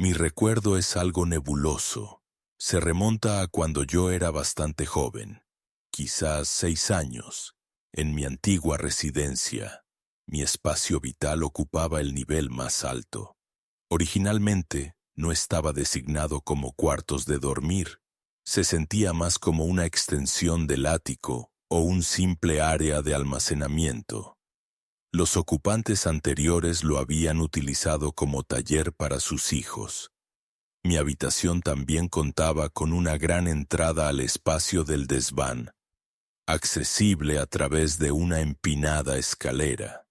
Mi recuerdo es algo nebuloso. Se remonta a cuando yo era bastante joven, quizás 6 años, en mi antigua residencia. Mi espacio vital ocupaba el nivel más alto. Originalmente, no estaba designado como cuartos de dormir. Se sentía más como una extensión del ático o un simple área de almacenamiento. Los ocupantes anteriores lo habían utilizado como taller para sus hijos. Mi habitación también contaba con una gran entrada al espacio del desván, accesible a través de una empinada escalera.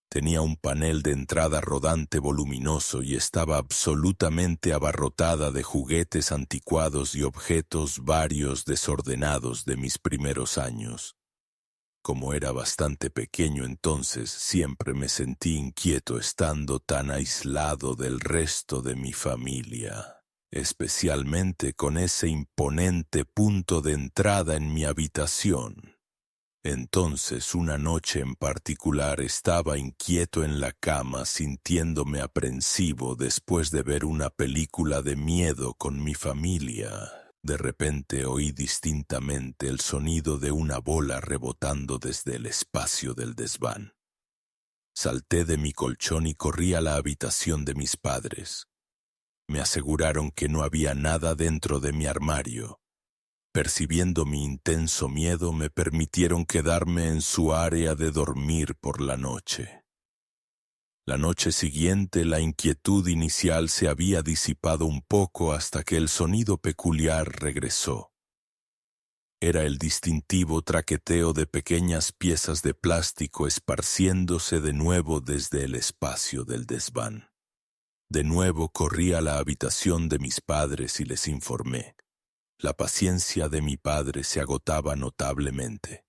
Tenía un panel de entrada rodante voluminoso y estaba absolutamente abarrotada de juguetes anticuados y objetos varios desordenados de mis primeros años. Como era bastante pequeño entonces, siempre me sentí inquieto estando tan aislado del resto de mi familia, especialmente con ese imponente punto de entrada en mi habitación. Entonces, una noche en particular, estaba inquieto en la cama, sintiéndome aprensivo después de ver una película de miedo con mi familia. De repente oí distintamente el sonido de una bola rebotando desde el espacio del desván. Salté de mi colchón y corrí a la habitación de mis padres. Me aseguraron que no había nada dentro de mi armario. Percibiendo mi intenso miedo, me permitieron quedarme en su área de dormir por la noche. La noche siguiente, la inquietud inicial se había disipado un poco hasta que el sonido peculiar regresó. Era el distintivo traqueteo de pequeñas piezas de plástico esparciéndose de nuevo desde el espacio del desván. De nuevo corrí a la habitación de mis padres y les informé. La paciencia de mi padre se agotaba notablemente.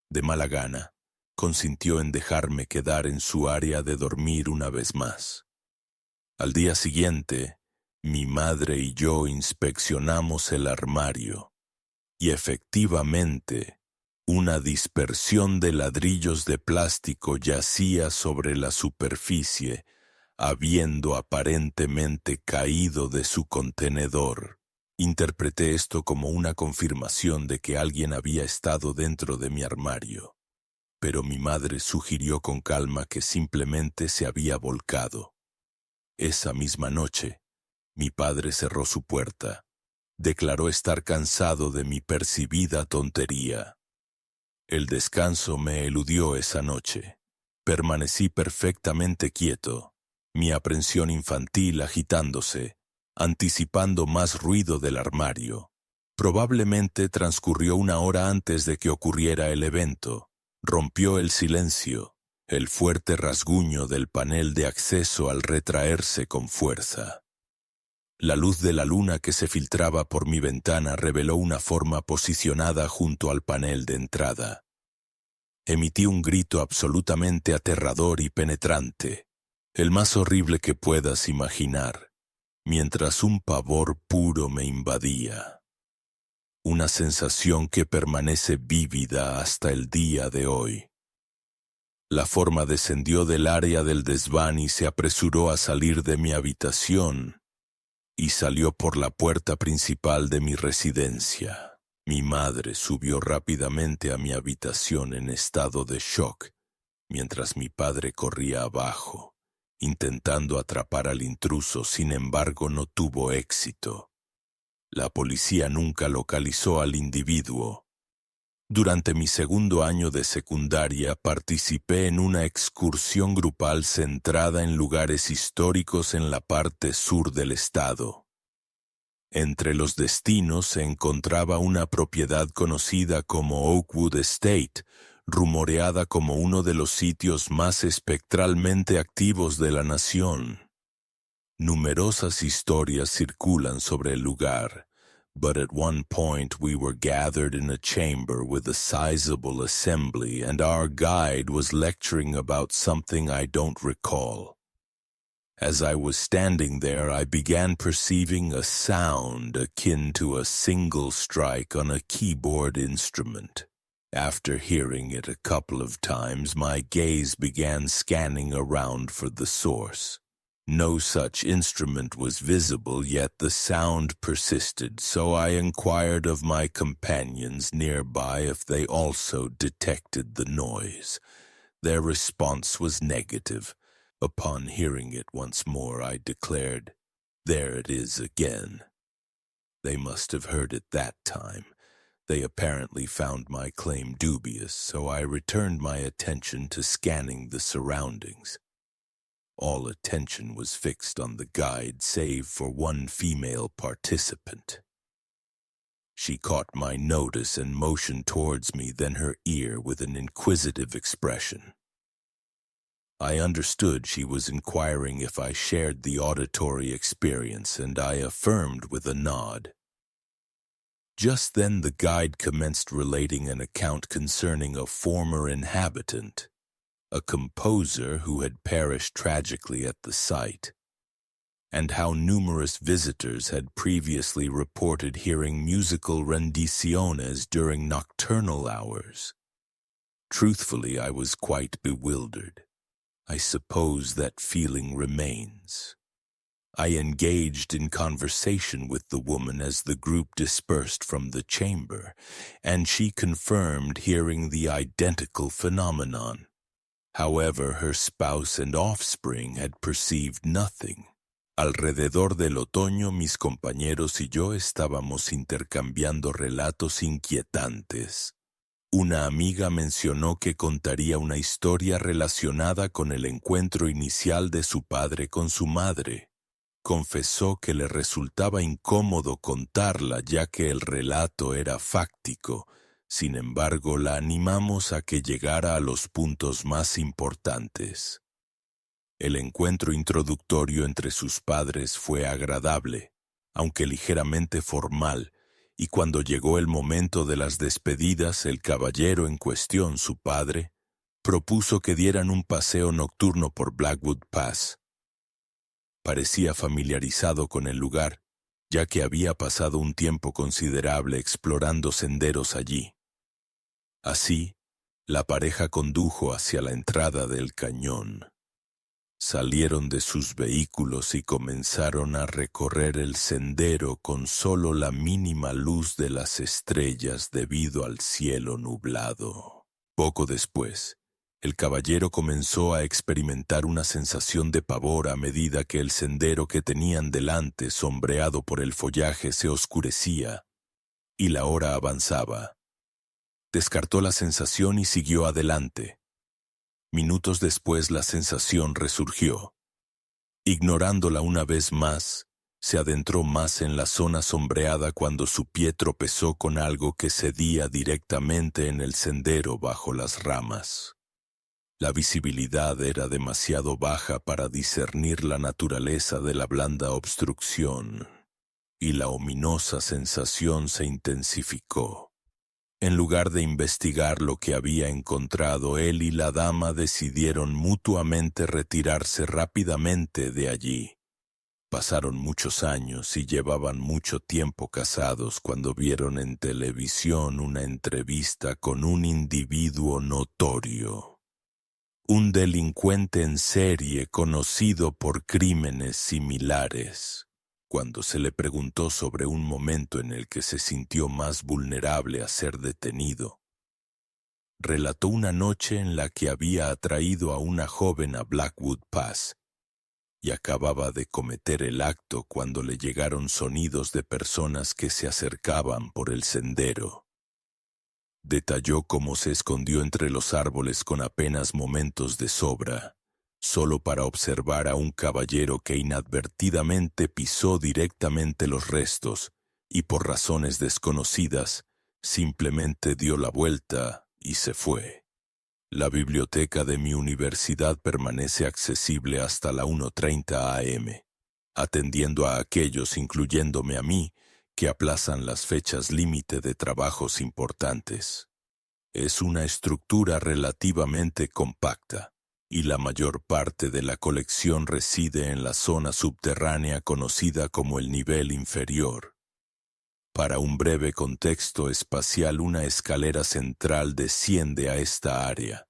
De mala gana, consintió en dejarme quedar en su área de dormir una vez más. Al día siguiente, mi madre y yo inspeccionamos el armario, y efectivamente, una dispersión de ladrillos de plástico yacía sobre la superficie, habiendo aparentemente caído de su contenedor. Interpreté esto como una confirmación de que alguien había estado dentro de mi armario, pero mi madre sugirió con calma que simplemente se había volcado. Esa misma noche, mi padre cerró su puerta. Declaró estar cansado de mi percibida tontería. El descanso me eludió esa noche. Permanecí perfectamente quieto, mi aprensión infantil agitándose, anticipando más ruido del armario. Probablemente transcurrió una hora antes de que ocurriera el evento. Rompió el silencio, el fuerte rasguño del panel de acceso al retraerse con fuerza. La luz de la luna que se filtraba por mi ventana reveló una forma posicionada junto al panel de entrada. Emití un grito absolutamente aterrador y penetrante, el más horrible que puedas imaginar, mientras un pavor puro me invadía. Una sensación que permanece vívida hasta el día de hoy. La forma descendió del área del desván y se apresuró a salir de mi habitación, y salió por la puerta principal de mi residencia. Mi madre subió rápidamente a mi habitación en estado de shock, mientras mi padre corría abajo, intentando atrapar al intruso. Sin embargo, no tuvo éxito. La policía nunca localizó al individuo. Durante mi segundo año de secundaria participé en una excursión grupal centrada en lugares históricos en la parte sur del estado. Entre los destinos se encontraba una propiedad conocida como Oakwood Estate, rumoreada como uno de los sitios más espectralmente activos de la nación. Numerosas historias circulan sobre el lugar. But at one point we were gathered in a chamber with a sizable assembly, and our guide was lecturing about something I don't recall. As I was standing there, I began perceiving a sound akin to a single strike on a keyboard instrument. After hearing it a couple of times, my gaze began scanning around for the source. No such instrument was visible, yet the sound persisted, so I inquired of my companions nearby if they also detected the noise. Their response was negative. Upon hearing it once more, I declared, "There it is again." They must have heard it that time. They apparently found my claim dubious, so I returned my attention to scanning the surroundings. All attention was fixed on the guide, save for one female participant. She caught my notice and motioned towards me, then her ear with an inquisitive expression. I understood she was inquiring if I shared the auditory experience, and I affirmed with a nod. Just then the guide commenced relating an account concerning a former inhabitant, a composer who had perished tragically at the site, and how numerous visitors had previously reported hearing musical rendiciones during nocturnal hours. Truthfully, I was quite bewildered. I suppose that feeling remains. I engaged in conversation with the woman as the group dispersed from the chamber, and she confirmed hearing the identical phenomenon. However, her spouse and offspring had perceived nothing. Alrededor del otoño, mis compañeros y yo estábamos intercambiando relatos inquietantes. Una amiga mencionó que contaría una historia relacionada con el encuentro inicial de su padre con su madre. Confesó que le resultaba incómodo contarla ya que el relato era fáctico. Sin embargo, la animamos a que llegara a los puntos más importantes. El encuentro introductorio entre sus padres fue agradable, aunque ligeramente formal, y cuando llegó el momento de las despedidas, el caballero en cuestión, su padre, propuso que dieran un paseo nocturno por Blackwood Pass. Parecía familiarizado con el lugar, ya que había pasado un tiempo considerable explorando senderos allí. Así, la pareja condujo hacia la entrada del cañón. Salieron de sus vehículos y comenzaron a recorrer el sendero con solo la mínima luz de las estrellas debido al cielo nublado. Poco después, el caballero comenzó a experimentar una sensación de pavor a medida que el sendero que tenían delante, sombreado por el follaje, se oscurecía y la hora avanzaba. Descartó la sensación y siguió adelante. Minutos después la sensación resurgió. Ignorándola una vez más, se adentró más en la zona sombreada cuando su pie tropezó con algo que cedía directamente en el sendero bajo las ramas. La visibilidad era demasiado baja para discernir la naturaleza de la blanda obstrucción, y la ominosa sensación se intensificó. En lugar de investigar lo que había encontrado, él y la dama decidieron mutuamente retirarse rápidamente de allí. Pasaron muchos años y llevaban mucho tiempo casados cuando vieron en televisión una entrevista con un individuo notorio, un delincuente en serie conocido por crímenes similares. Cuando se le preguntó sobre un momento en el que se sintió más vulnerable a ser detenido, relató una noche en la que había atraído a una joven a Blackwood Pass y acababa de cometer el acto cuando le llegaron sonidos de personas que se acercaban por el sendero. Detalló cómo se escondió entre los árboles con apenas momentos de sobra, solo para observar a un caballero que inadvertidamente pisó directamente los restos y por razones desconocidas simplemente dio la vuelta y se fue. La biblioteca de mi universidad permanece accesible hasta la 1:30 a.m., atendiendo a aquellos, incluyéndome a mí, que aplazan las fechas límite de trabajos importantes. Es una estructura relativamente compacta, y la mayor parte de la colección reside en la zona subterránea conocida como el nivel inferior. Para un breve contexto espacial, una escalera central desciende a esta área.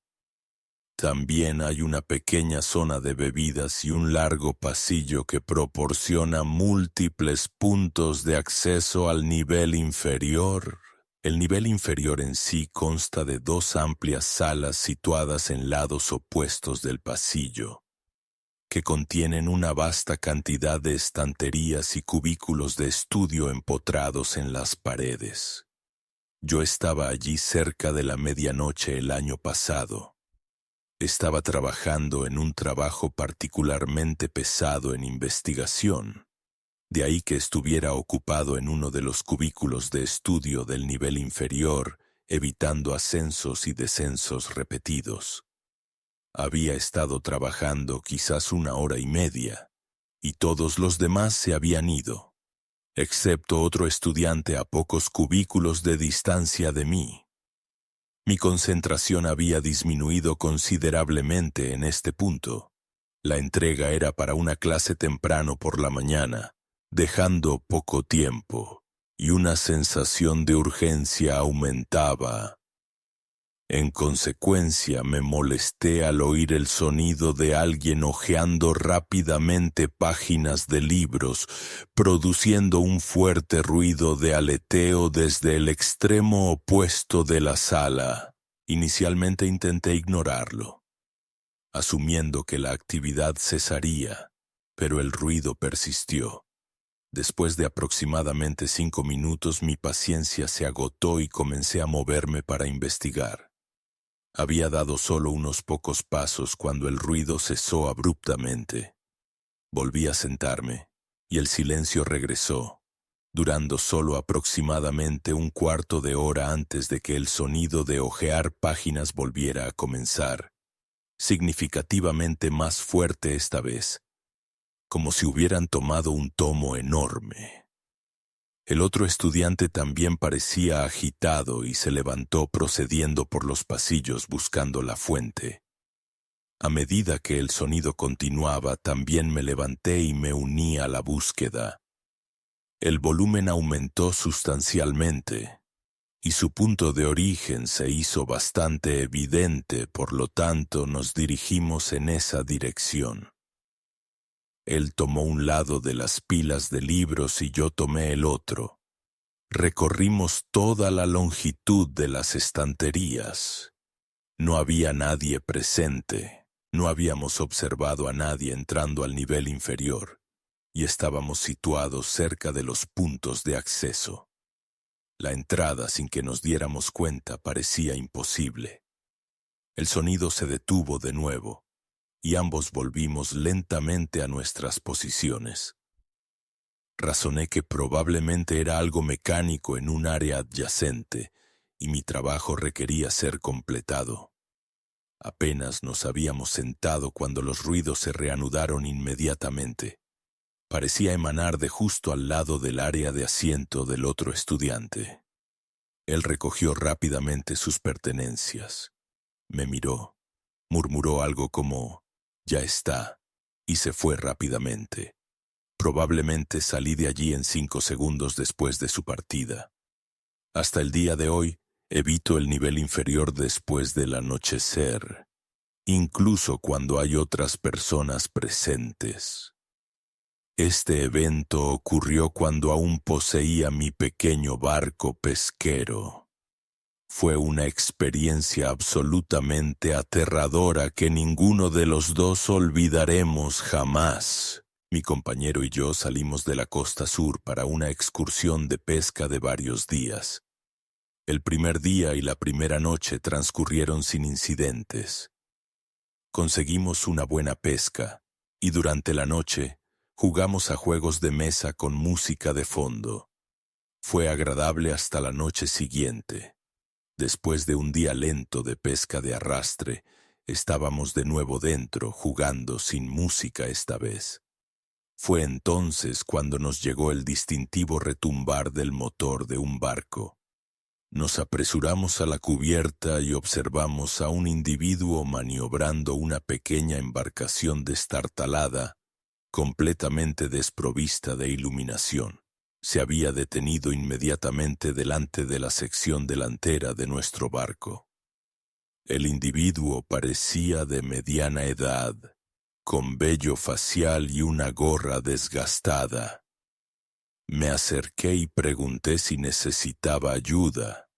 También hay una pequeña zona de bebidas y un largo pasillo que proporciona múltiples puntos de acceso al nivel inferior. El nivel inferior en sí consta de dos amplias salas situadas en lados opuestos del pasillo, que contienen una vasta cantidad de estanterías y cubículos de estudio empotrados en las paredes. Yo estaba allí cerca de la medianoche el año pasado. Estaba trabajando en un trabajo particularmente pesado en investigación. De ahí que estuviera ocupado en uno de los cubículos de estudio del nivel inferior, evitando ascensos y descensos repetidos. Había estado trabajando quizás 1 hora y media, y todos los demás se habían ido, excepto otro estudiante a pocos cubículos de distancia de mí. Mi concentración había disminuido considerablemente en este punto. La entrega era para una clase temprano por la mañana, dejando poco tiempo, y una sensación de urgencia aumentaba. En consecuencia, me molesté al oír el sonido de alguien hojeando rápidamente páginas de libros, produciendo un fuerte ruido de aleteo desde el extremo opuesto de la sala. Inicialmente intenté ignorarlo, asumiendo que la actividad cesaría, pero el ruido persistió. Después de aproximadamente 5 minutos, mi paciencia se agotó y comencé a moverme para investigar. Había dado solo unos pocos pasos cuando el ruido cesó abruptamente. Volví a sentarme, y el silencio regresó, durando solo aproximadamente 1/4 de hora antes de que el sonido de hojear páginas volviera a comenzar, significativamente más fuerte esta vez, como si hubieran tomado un tomo enorme. El otro estudiante también parecía agitado y se levantó procediendo por los pasillos buscando la fuente. A medida que el sonido continuaba, también me levanté y me uní a la búsqueda. El volumen aumentó sustancialmente, y su punto de origen se hizo bastante evidente, por lo tanto nos dirigimos en esa dirección. Él tomó un lado de las pilas de libros y yo tomé el otro. Recorrimos toda la longitud de las estanterías. No había nadie presente. No habíamos observado a nadie entrando al nivel inferior, y estábamos situados cerca de los puntos de acceso. La entrada, sin que nos diéramos cuenta, parecía imposible. El sonido se detuvo de nuevo, y ambos volvimos lentamente a nuestras posiciones. Razoné que probablemente era algo mecánico en un área adyacente, y mi trabajo requería ser completado. Apenas nos habíamos sentado cuando los ruidos se reanudaron inmediatamente. Parecía emanar de justo al lado del área de asiento del otro estudiante. Él recogió rápidamente sus pertenencias. Me miró, murmuró algo como «Ya está», y se fue rápidamente. Probablemente salí de allí en 5 segundos después de su partida. Hasta el día de hoy, evito el nivel inferior después del anochecer, incluso cuando hay otras personas presentes. Este evento ocurrió cuando aún poseía mi pequeño barco pesquero. Fue una experiencia absolutamente aterradora que ninguno de los dos olvidaremos jamás. Mi compañero y yo salimos de la costa sur para una excursión de pesca de varios días. El primer día y la primera noche transcurrieron sin incidentes. Conseguimos una buena pesca, y durante la noche jugamos a juegos de mesa con música de fondo. Fue agradable hasta la noche siguiente. Después de un día lento de pesca de arrastre, estábamos de nuevo dentro, jugando sin música esta vez. Fue entonces cuando nos llegó el distintivo retumbar del motor de un barco. Nos apresuramos a la cubierta y observamos a un individuo maniobrando una pequeña embarcación destartalada, completamente desprovista de iluminación. Se había detenido inmediatamente delante de la sección delantera de nuestro barco. El individuo parecía de mediana edad, con vello facial y una gorra desgastada. Me acerqué y pregunté si necesitaba ayuda.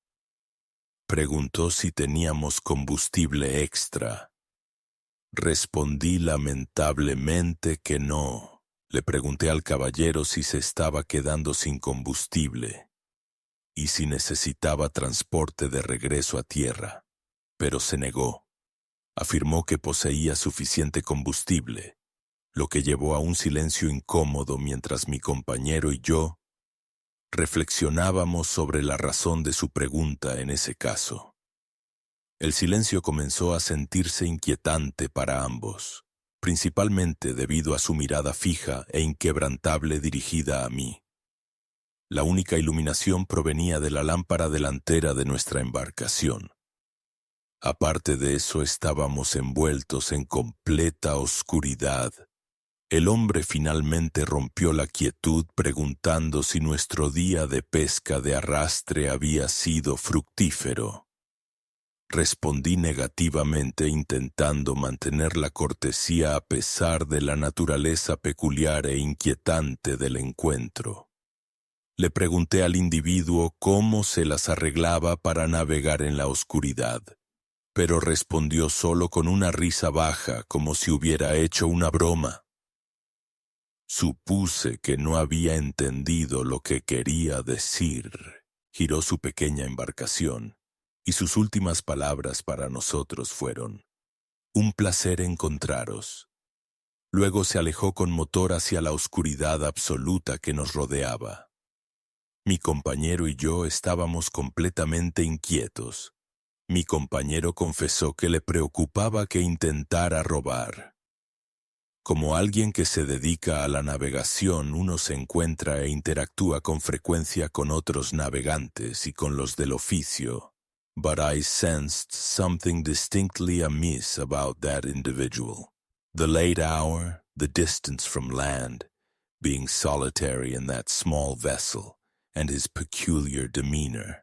Preguntó si teníamos combustible extra. Respondí lamentablemente que no. Le pregunté al caballero si se estaba quedando sin combustible y si necesitaba transporte de regreso a tierra, pero se negó. Afirmó que poseía suficiente combustible, lo que llevó a un silencio incómodo mientras mi compañero y yo reflexionábamos sobre la razón de su pregunta en ese caso. El silencio comenzó a sentirse inquietante para ambos, principalmente debido a su mirada fija e inquebrantable dirigida a mí. La única iluminación provenía de la lámpara delantera de nuestra embarcación. Aparte de eso, estábamos envueltos en completa oscuridad. El hombre finalmente rompió la quietud preguntando si nuestro día de pesca de arrastre había sido fructífero. Respondí negativamente intentando mantener la cortesía a pesar de la naturaleza peculiar e inquietante del encuentro. Le pregunté al individuo cómo se las arreglaba para navegar en la oscuridad, pero respondió solo con una risa baja como si hubiera hecho una broma. Supuse que no había entendido lo que quería decir. Giró su pequeña embarcación, y sus últimas palabras para nosotros fueron: «Un placer encontraros». Luego se alejó con motor hacia la oscuridad absoluta que nos rodeaba. Mi compañero y yo estábamos completamente inquietos. Mi compañero confesó que le preocupaba que intentara robar. Como alguien que se dedica a la navegación, uno se encuentra e interactúa con frecuencia con otros navegantes y con los del oficio. But I sensed something distinctly amiss about that individual. The late hour, the distance from land, being solitary in that small vessel, and his peculiar demeanor.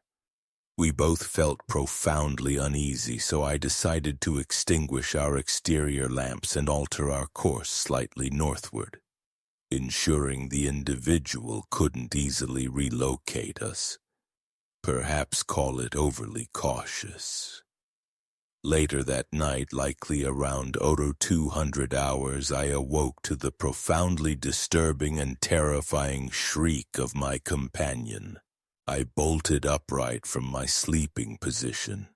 We both felt profoundly uneasy, so I decided to extinguish our exterior lamps and alter our course slightly northward, ensuring the individual couldn't easily relocate us. Perhaps call it overly cautious. Later that night, likely around 0200 hours, I awoke to the profoundly disturbing and terrifying shriek of my companion. I bolted upright from my sleeping position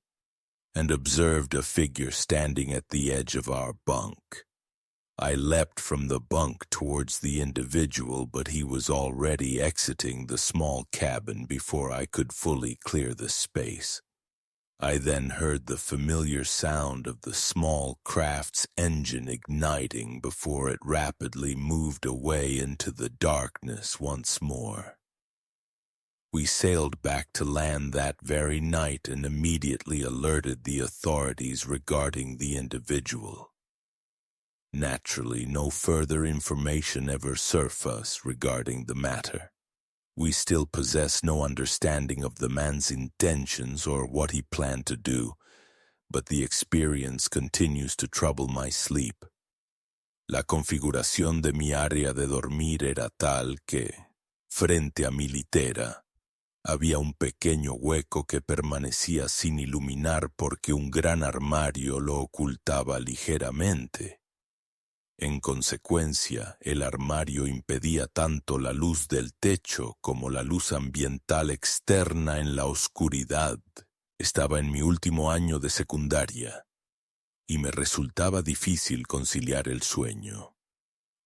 and observed a figure standing at the edge of our bunk. I leapt from the bunk towards the individual, but he was already exiting the small cabin before I could fully clear the space. I then heard the familiar sound of the small craft's engine igniting before it rapidly moved away into the darkness once more. We sailed back to land that very night and immediately alerted the authorities regarding the individual. Naturally, no further information ever surfaced regarding the matter. We still possess no understanding of the man's intentions or what he planned to do, but the experience continues to trouble my sleep. La configuración de mi área de dormir era tal que, frente a mi litera, había un pequeño hueco que permanecía sin iluminar porque un gran armario lo ocultaba ligeramente. En consecuencia, el armario impedía tanto la luz del techo como la luz ambiental externa en la oscuridad. Estaba en mi último año de secundaria y me resultaba difícil conciliar el sueño.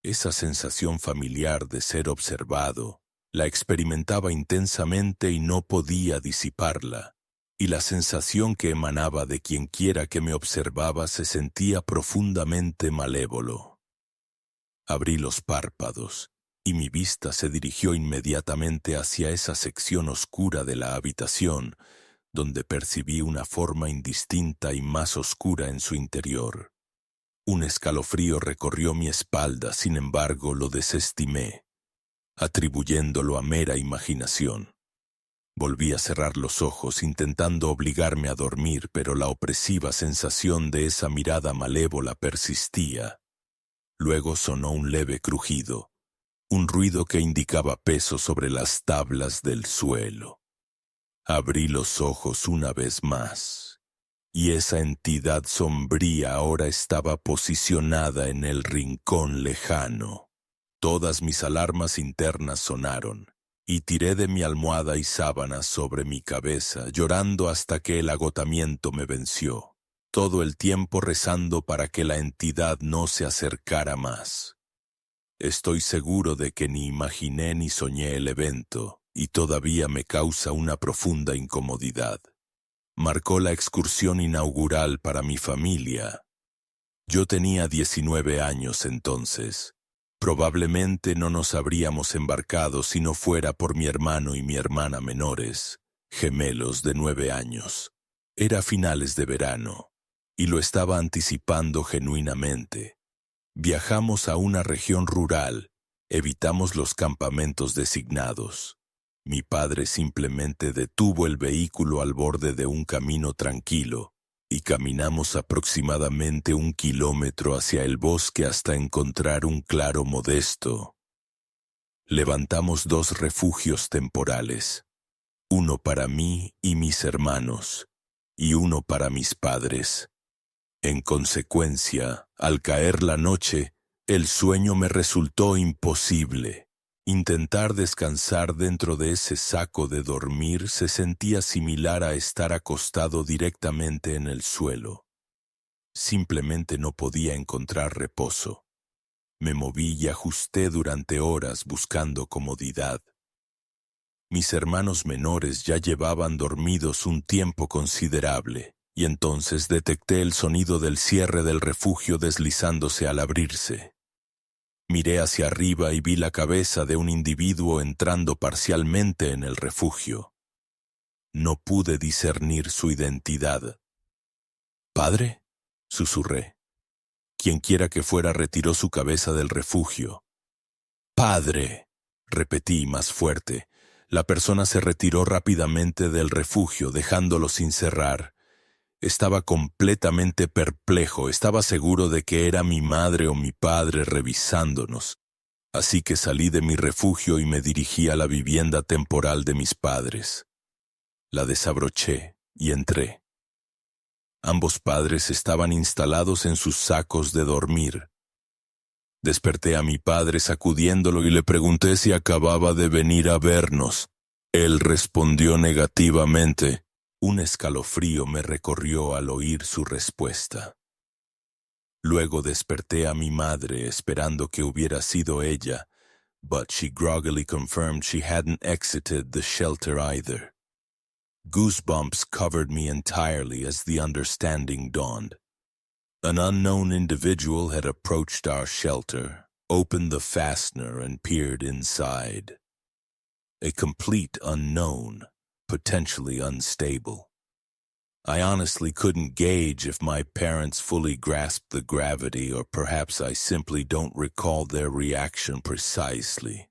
Esa sensación familiar de ser observado la experimentaba intensamente y no podía disiparla, y la sensación que emanaba de quienquiera que me observaba se sentía profundamente malévolo. Abrí los párpados y mi vista se dirigió inmediatamente hacia esa sección oscura de la habitación, donde percibí una forma indistinta y más oscura en su interior. Un escalofrío recorrió mi espalda, sin embargo lo desestimé, atribuyéndolo a mera imaginación. Volví a cerrar los ojos intentando obligarme a dormir, pero la opresiva sensación de esa mirada malévola persistía. Luego sonó un leve crujido, un ruido que indicaba peso sobre las tablas del suelo. Abrí los ojos una vez más, y esa entidad sombría ahora estaba posicionada en el rincón lejano. Todas mis alarmas internas sonaron, y tiré de mi almohada y sábanas sobre mi cabeza, llorando hasta que el agotamiento me venció, todo el tiempo rezando para que la entidad no se acercara más. Estoy seguro de que ni imaginé ni soñé el evento, y todavía me causa una profunda incomodidad. Marcó la excursión inaugural para mi familia. Yo tenía 19 años entonces. Probablemente no nos habríamos embarcado si no fuera por mi hermano y mi hermana menores, gemelos de 9 años. Era finales de verano, y lo estaba anticipando genuinamente. Viajamos a una región rural, evitamos los campamentos designados. Mi padre simplemente detuvo el vehículo al borde de un camino tranquilo, y caminamos aproximadamente 1 kilómetro hacia el bosque hasta encontrar un claro modesto. Levantamos 2 refugios temporales, uno para mí y mis hermanos, y uno para mis padres. En consecuencia, al caer la noche, el sueño me resultó imposible. Intentar descansar dentro de ese saco de dormir se sentía similar a estar acostado directamente en el suelo. Simplemente no podía encontrar reposo. Me moví y ajusté durante horas buscando comodidad. Mis hermanos menores ya llevaban dormidos un tiempo considerable, y entonces detecté el sonido del cierre del refugio deslizándose al abrirse. Miré hacia arriba y vi la cabeza de un individuo entrando parcialmente en el refugio. No pude discernir su identidad. «¿Padre?», susurré. Quienquiera que fuera retiró su cabeza del refugio. «¡Padre!», repetí más fuerte. La persona se retiró rápidamente del refugio, dejándolo sin cerrar. Estaba completamente perplejo, estaba seguro de que era mi madre o mi padre revisándonos. Así que salí de mi refugio y me dirigí a la vivienda temporal de mis padres. La desabroché y entré. Ambos padres estaban instalados en sus sacos de dormir. Desperté a mi padre sacudiéndolo y le pregunté si acababa de venir a vernos. Él respondió negativamente. Un escalofrío me recorrió al oír su respuesta. Luego desperté a mi madre esperando que hubiera sido ella, but she groggily confirmed she hadn't exited the shelter either. Goosebumps covered me entirely as the understanding dawned. An unknown individual had approached our shelter, opened the fastener and peered inside. A complete unknown, potentially unstable. I honestly couldn't gauge if my parents fully grasped the gravity or perhaps I simply don't recall their reaction precisely.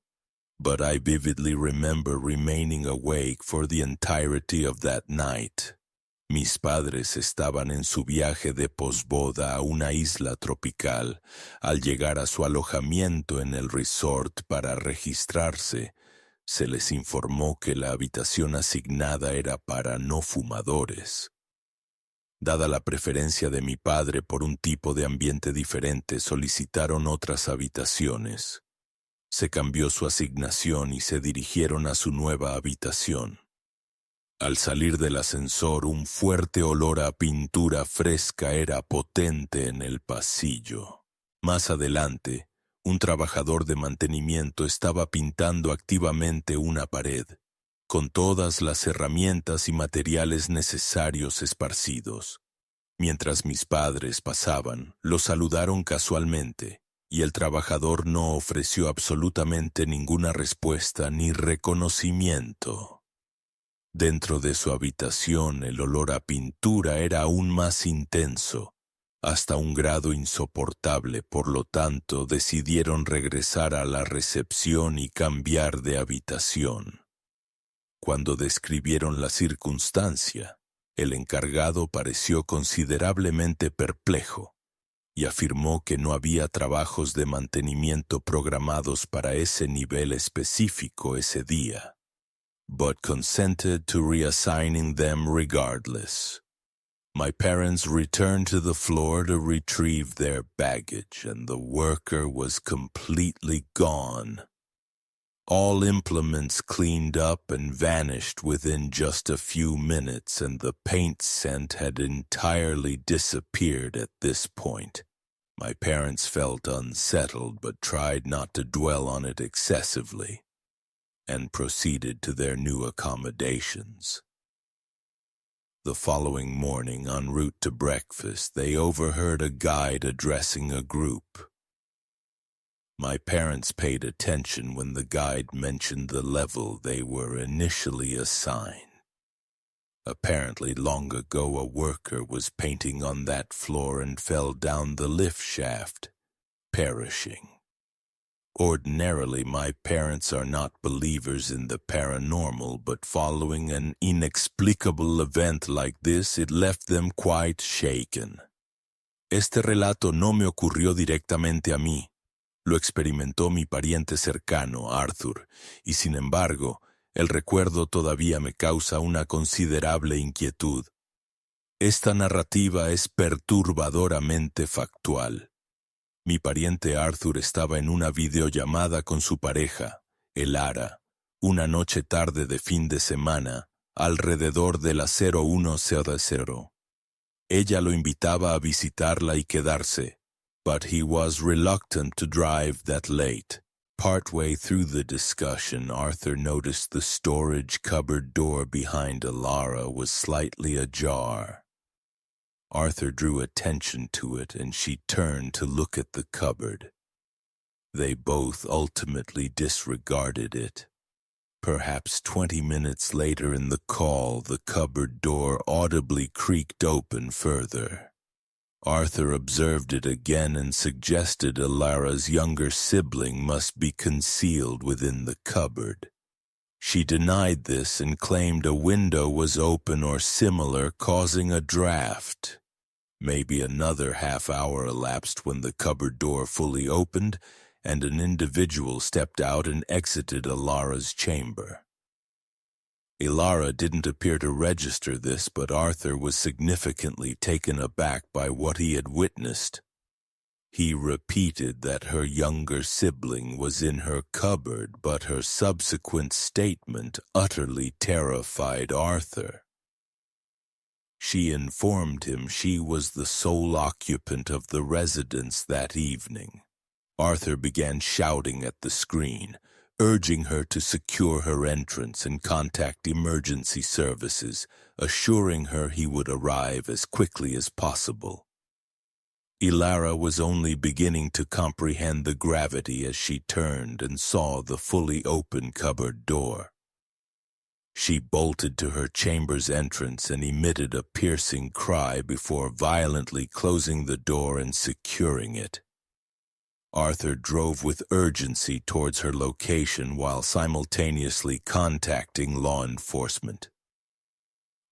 But I vividly remember remaining awake for the entirety of that night. Mis padres estaban en su viaje de posboda a una isla tropical. Al llegar a su alojamiento en el resort para registrarse, se les informó que la habitación asignada era para no fumadores. Dada la preferencia de mi padre por un tipo de ambiente diferente, solicitaron otras habitaciones. Se cambió su asignación y se dirigieron a su nueva habitación. Al salir del ascensor, un fuerte olor a pintura fresca era potente en el pasillo. Más adelante, un trabajador de mantenimiento estaba pintando activamente una pared, con todas las herramientas y materiales necesarios esparcidos. Mientras mis padres pasaban, lo saludaron casualmente, y el trabajador no ofreció absolutamente ninguna respuesta ni reconocimiento. Dentro de su habitación, el olor a pintura era aún más intenso, hasta un grado insoportable, por lo tanto decidieron regresar a la recepción y cambiar de habitación. Cuando describieron la circunstancia, el encargado pareció considerablemente perplejo y afirmó que no había trabajos de mantenimiento programados para ese nivel específico ese día, but consented to reassigning them regardless. My parents returned to the floor to retrieve their baggage, and the worker was completely gone. All implements cleaned up and vanished within just a few minutes, and the paint scent had entirely disappeared at this point. My parents felt unsettled but tried not to dwell on it excessively, and proceeded to their new accommodations. The following morning, en route to breakfast, they overheard a guide addressing a group. My parents paid attention when the guide mentioned the level they were initially assigned. Apparently, long ago a worker was painting on that floor and fell down the lift shaft, perishing. Ordinarily, my parents are not believers in the paranormal, but following an inexplicable event like this, it left them quite shaken. Este relato no me ocurrió directamente a mí. Lo experimentó mi pariente cercano, Arthur, y sin embargo, el recuerdo todavía me causa una considerable inquietud. Esta narrativa es perturbadoramente factual. Mi pariente Arthur estaba en una videollamada con su pareja, Elara, una noche tarde de fin de semana, alrededor de las 01:00. Ella lo invitaba a visitarla y quedarse, but he was reluctant to drive that late. Partway through the discussion, Arthur noticed the storage cupboard door behind Elara was slightly ajar. Arthur drew attention to it, and she turned to look at the cupboard. They both ultimately disregarded it. Perhaps 20 minutes later in the call, the cupboard door audibly creaked open further. Arthur observed it again and suggested Elara's younger sibling must be concealed within the cupboard. She denied this and claimed a window was open or similar, causing a draft. Maybe another half hour elapsed when the cupboard door fully opened and an individual stepped out and exited Elara's chamber. Elara didn't appear to register this, but Arthur was significantly taken aback by what he had witnessed. He repeated that her younger sibling was in her cupboard, but her subsequent statement utterly terrified Arthur. She informed him she was the sole occupant of the residence that evening. Arthur began shouting at the screen, urging her to secure her entrance and contact emergency services, assuring her he would arrive as quickly as possible. Elara was only beginning to comprehend the gravity as she turned and saw the fully open cupboard door. She bolted to her chamber's entrance and emitted a piercing cry before violently closing the door and securing it. Arthur drove with urgency towards her location while simultaneously contacting law enforcement.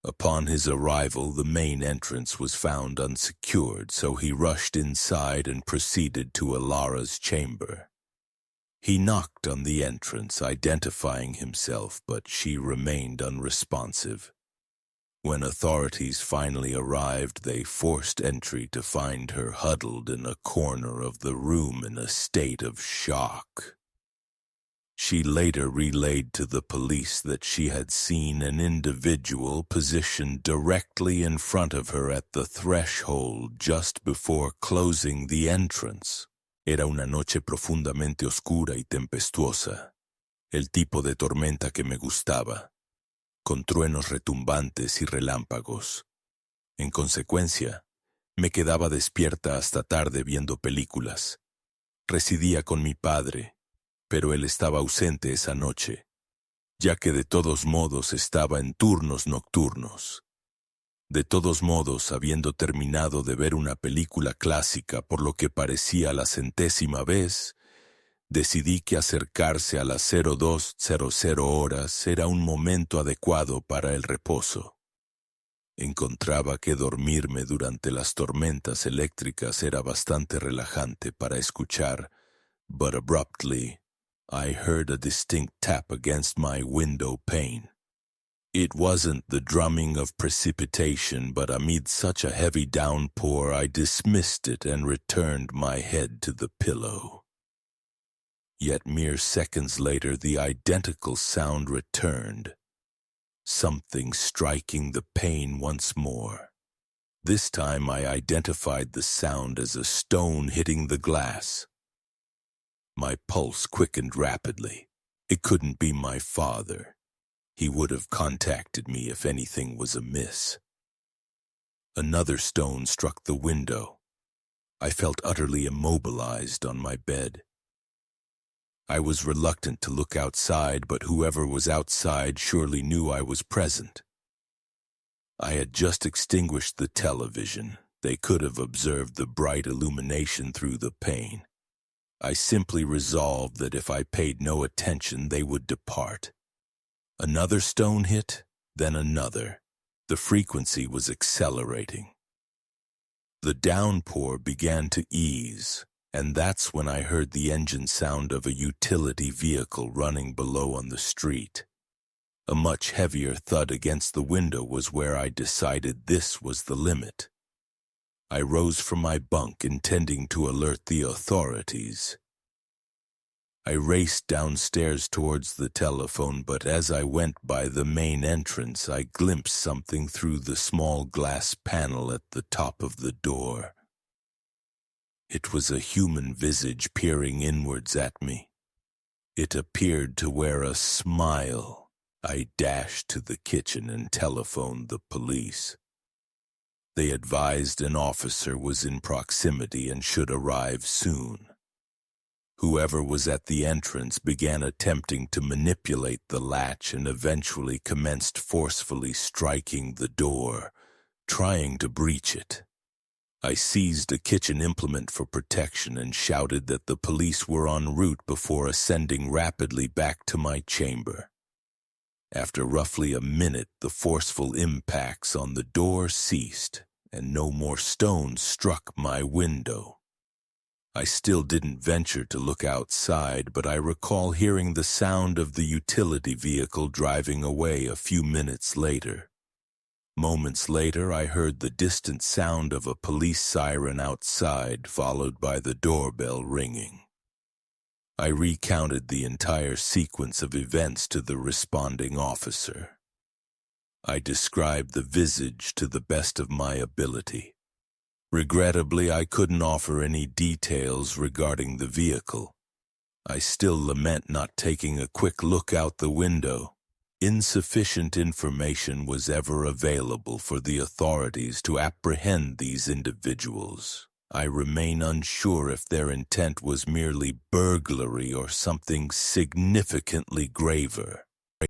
Upon his arrival, the main entrance was found unsecured, so he rushed inside and proceeded to Elara's chamber. He knocked on the entrance, identifying himself, but she remained unresponsive. When authorities finally arrived, they forced entry to find her huddled in a corner of the room in a state of shock. She later relayed to the police that she had seen an individual positioned directly in front of her at the threshold just before closing the entrance. Era una noche profundamente oscura y tempestuosa, el tipo de tormenta que me gustaba, con truenos retumbantes y relámpagos. En consecuencia, me quedaba despierta hasta tarde viendo películas. Residía con mi padre, pero él estaba ausente esa noche, ya que de todos modos estaba en turnos nocturnos. De todos modos, habiendo terminado de ver una película clásica por lo que parecía la 100ª vez, Decidí que acercarse a las 02:00 horas era un momento adecuado para el reposo. Encontraba que dormirme durante las tormentas eléctricas era bastante relajante para escuchar, but abruptly, I heard a distinct tap against my window pane. It wasn't the drumming of precipitation, but amid such a heavy downpour I dismissed it and returned my head to the pillow. Yet mere seconds later the identical sound returned, something striking the pane once more. This time I identified the sound as a stone hitting the glass. My pulse quickened rapidly. It couldn't be my father. He would have contacted me if anything was amiss. Another stone struck the window. I felt utterly immobilized on my bed. I was reluctant to look outside, but whoever was outside surely knew I was present. I had just extinguished the television. They could have observed the bright illumination through the pane. I simply resolved that if I paid no attention, they would depart. Another stone hit, then another. The frequency was accelerating. The downpour began to ease, and that's when I heard the engine sound of a utility vehicle running below on the street. A much heavier thud against the window was where I decided this was the limit. I rose from my bunk, intending to alert the authorities. I raced downstairs towards the telephone, but as I went by the main entrance, I glimpsed something through the small glass panel at the top of the door. It was a human visage peering inwards at me. It appeared to wear a smile. I dashed to the kitchen and telephoned the police. They advised an officer was in proximity and should arrive soon. Whoever was at the entrance began attempting to manipulate the latch and eventually commenced forcefully striking the door, trying to breach it. I seized a kitchen implement for protection and shouted that the police were en route before ascending rapidly back to my chamber. After roughly a minute, the forceful impacts on the door ceased, and no more stones struck my window. I still didn't venture to look outside, but I recall hearing the sound of the utility vehicle driving away a few minutes later. Moments later, I heard the distant sound of a police siren outside, followed by the doorbell ringing. I recounted the entire sequence of events to the responding officer. I described the visage to the best of my ability. Regrettably, I couldn't offer any details regarding the vehicle. I still lament not taking a quick look out the window. Insufficient information was ever available for the authorities to apprehend these individuals. I remain unsure if their intent was merely burglary or something significantly graver.